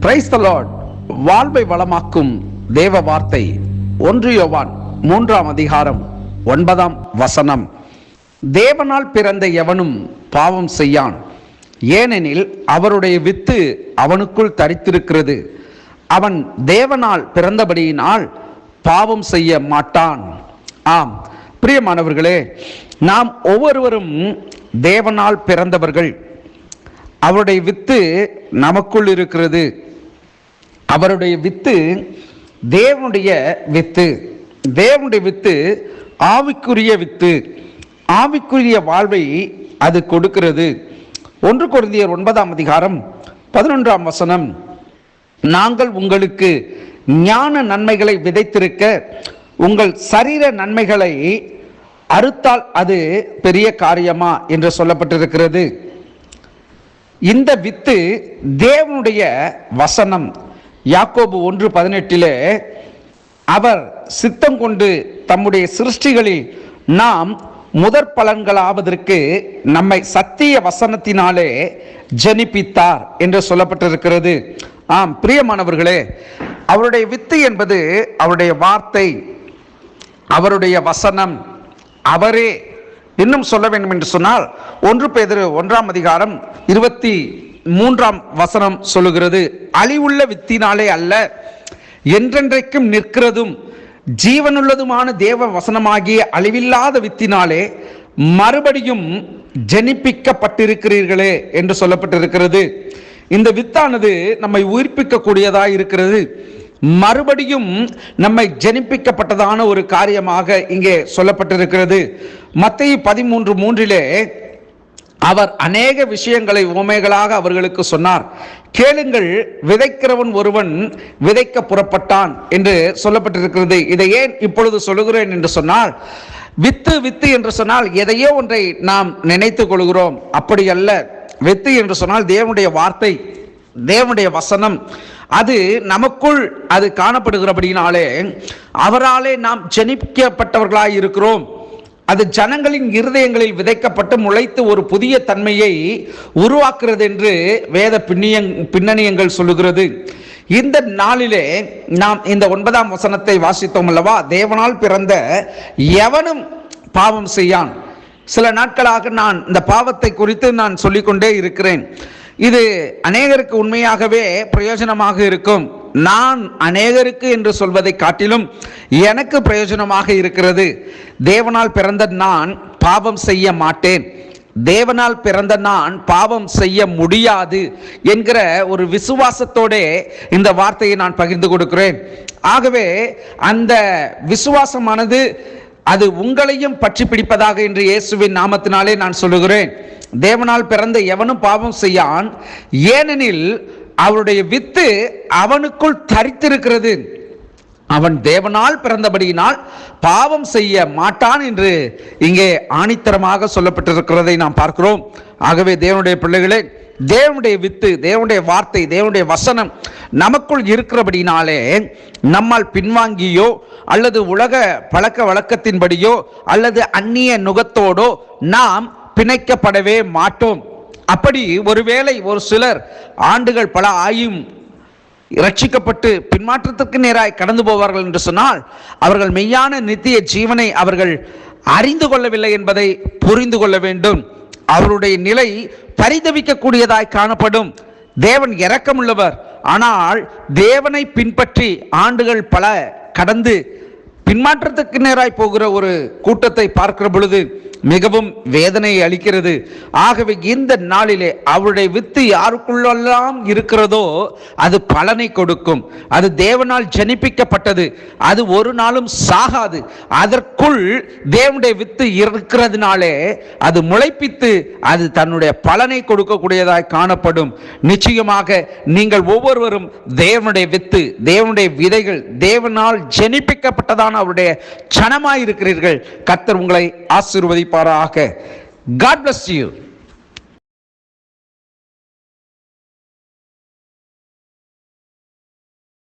Praise the Lord. வாழ்வை வளமாக்கும் தேவ வார்த்தை 1 யோவான் 3ஆம் அதிகாரம் 9ஆம் வசனம். தேவனால் பிறந்த எவனும் பாவம் செய்யான், ஏனெனில் அவருடைய வித்து அவனுக்குள் தரித்திருக்கிறது. அவன் தேவனால் பிறந்தபடியினால் பாவம் செய்ய மாட்டான். ஆம் பிரியமானவர்களே, நாம் ஒவ்வொருவரும் தேவனால் பிறந்தவர்கள். அவருடைய வித்து நமக்குள் இருக்கிறது. அவருடைய வித்து தேவனுடைய வித்து. தேவனுடைய வித்து ஆவிக்குரிய வித்து. ஆவிக்குரிய வாழ்வை அது கொடுக்கிறது. 1 கொரிந்தியர் 9ஆம் அதிகாரம் 11ஆம் வசனம். நாங்கள் உங்களுக்கு ஞான நன்மைகளை விதைத்திருக்க உங்கள் சரீர நன்மைகளை அறுத்தால் அது பெரிய காரியமா என்று சொல்லப்பட்டிருக்கிறது. இந்த வித்து தேவனுடைய வசனம். யாக்கோபு 1:18 அவர் சித்தம் கொண்டு தம்முடைய சிருஷ்டிகளில் நாம் முதற் பலன்களாவதற்கு நம்மை சத்திய வசனத்தினாலே ஜனிப்பித்தார் என்று சொல்லப்பட்டிருக்கிறது. ஆம் பிரியமானவர்களே, அவருடைய வித்து என்பது அவருடைய வார்த்தை, அவருடைய வசனம், அவரே. இன்னும் சொல்ல வேண்டும் என்று சொன்னால் 1 பேதுரு 1ஆம் அதிகாரம் 23ஆம் வசனம் சொல்லுகிறது, அழிவுள்ள வித்தினாலே அல்ல, என்றென்றைக்கும் நிற்கிறதும் ஜீவனுள்ளதுமான தேவ வசனமாகிய அழிவில்லாத வித்தினாலே மறுபடியும் ஜனிப்பிக்கப்பட்டிருக்கிறீர்களே என்று சொல்லப்பட்டிருக்கிறது. இந்த வித்தானது நம்மை உயிர்ப்பிக்க கூடியதாக இருக்கிறது. மறுபடியும் நம்மை ஜனிப்பிக்கப்பட்டதான ஒரு காரியமாக இங்கே சொல்லப்பட்டிருக்கிறது. மத்தேயு 13:3 அவர் அநேக விஷயங்களை உவமைகளாக அவர்களுக்கு சொன்னார். கேளுங்கள், விதைக்கிறவன் ஒருவன் விதைக்க புறப்பட்டான் என்று சொல்லப்பட்டிருக்கிறது. இதை ஏன் இப்பொழுது சொல்லுகிறேன் என்று சொன்னால், வித்து வித்து என்று சொன்னால் எதையோ ஒன்றை நாம் நினைத்துக் கொள்கிறோம். அப்படி அல்ல. வித்து என்று சொன்னால் தேவனுடைய வார்த்தை, தேவனுடைய வசனம். அது நமக்குள் அது காணப்படுகிறபடினாலே அவராலே நாம் ஜனிக்கப்பட்டவர்களாய் இருக்கிறோம். அது ஜனங்களின் இருதயங்களில் விதைக்கப்பட்டு முளைத்து ஒரு புதிய தன்மையை உருவாக்குறது என்று வேத பின்னணியங்கள் சொல்லுகிறது. இந்த நாளிலே நாம் இந்த 9ஆம் வசனத்தை வாசித்தோம் அல்லவா? தேவனால் பிறந்த எவனும் பாவம் செய்யான். சில நாட்களாக நான் இந்த பாவத்தை குறித்து நான் சொல்லிக்கொண்டே இருக்கிறேன். இது அநேகருக்கு உண்மையாகவே பிரயோஜனமாக இருக்கும். நான் அநேகருக்கு என்று சொல்வதை காட்டிலும் எனக்கு பிரயோஜனமாக இருக்கிறது. தேவனால் பிறந்த நான் பாவம் செய்ய மாட்டேன், தேவனால் பிறந்த நான் பாவம் செய்ய முடியாது என்கிற ஒரு விசுவாசத்தோட இந்த வார்த்தையை நான் பகிர்ந்து கொடுக்கிறேன். ஆகவே அந்த விசுவாசமானது அது உங்களையும் பற்றி பிடிப்பதாக என்று இயேசுவின் நாமத்தினாலே நான் சொல்லுகிறேன். தேவனால் பிறந்த எவனும் பாவம் செய்யான், ஏனெனில் அவருடைய வித்து அவனுக்குள் தரித்திருக்கிறது. அவன் தேவனால் பிறந்தபடியினால் பாவம் செய்ய மாட்டான் என்று இங்கே ஆணித்தரமாக சொல்லப்பட்டிருக்கிறதை நாம் பார்க்கிறோம். ஆகவே தேவனுடைய பிள்ளைகளே, தேவனுடைய வித்து, தேவனுடைய வார்த்தை, தேவனுடைய வசனம் நமக்குள் இருக்கிறபடினாலே நம்மால் பின்வாங்கியோ அல்லது உலக பழக்க வழக்கத்தின்படியோ அல்லது அந்நிய நுகத்தோடோ நாம் பிணைக்கப்படவே மாட்டோம். அப்படி ஒருவேளை ஒரு சிலர் ஆண்டுகள் பல ஆயும் ரட்சிக்கப்பட்டு பின்மாற்றத்திற்கு நேராய் கடந்து போவார்கள் என்று சொன்னால் அவர்கள் மெய்யான நித்திய ஜீவனை அவர்கள் அறிந்து கொள்ளவில்லை என்பதை புரிந்து கொள்ள வேண்டும். அவருடைய நிலை பரிதவிக்கக்கூடியதாய் காணப்படும். தேவன் இரக்கமுள்ளவர். ஆனால் தேவனை பின்பற்றி ஆண்டுகள் பல கடந்து பின்மாற்றத்துக்கு நேராய் போகிற ஒரு கூட்டத்தை பார்க்கிற பொழுது மிகவும் வேதனையை அளிக்கிறது. ஆகவே இந்த நாளிலே அவருடைய வித்து யாருக்குள்ளெல்லாம் இருக்கிறதோ அது பலனை கொடுக்கும். அது தேவனால் ஜனிப்பிக்கப்பட்டது. அது ஒரு நாளும் சாகாது. அதற்குள் தேவனுடைய வித்து இருக்கிறதுனாலே அது முளைப்பித்து அது தன்னுடைய பலனை கொடுக்கக்கூடியதாய் காணப்படும். நிச்சயமாக நீங்கள் ஒவ்வொருவரும் தேவனுடைய வித்து, தேவனுடைய விதைகள், தேவனால் ஜனிப்பிக்கப்பட்டதான அவருடைய சனமாய் இருக்கிறீர்கள். கர்த்தர் உங்களை ஆசீர்வதிப்பாராக. God bless you.